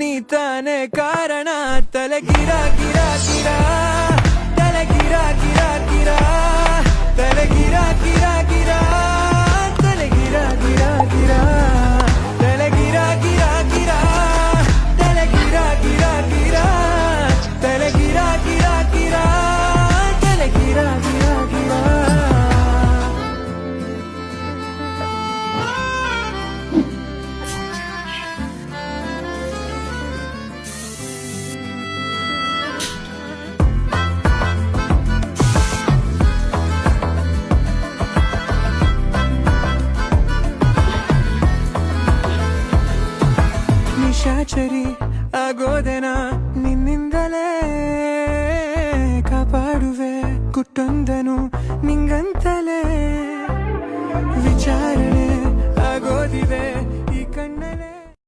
ನೀ ತಾನೇ ಕಾರಣ ತಲೆ ಗಿರ ಗಿರ ಗಿರ ತಲೆ ಗಿರ ಗಿರ ಗಿರ ತಲೆ ಗಿರ ಗಿರ ಗಿರ ತಲೆ ಗಿರ ಗಿರ ಗಿರ ತಲೆ ಗಿರ ಗಿರ ಗಿರ ತಲೆ ಗಿರ ಗಿರ ಗಿರ ತಲೆ ಗಿರ ಗಿರ ಗಿರ ತಲೆ ಗಿರ ಗಿರ ಗಿರ ನಿಶಾಚರಿ ಆಗೋದೆನ ನಿನ್ನಿಂದಲೇ ಕಾಪಾಡುವೆ ಗುಟ್ಟೊಂದನು ನಿಂಗಂತಲೇ ವಿಚಾರಣೆ ಆಗೋದಿವೆ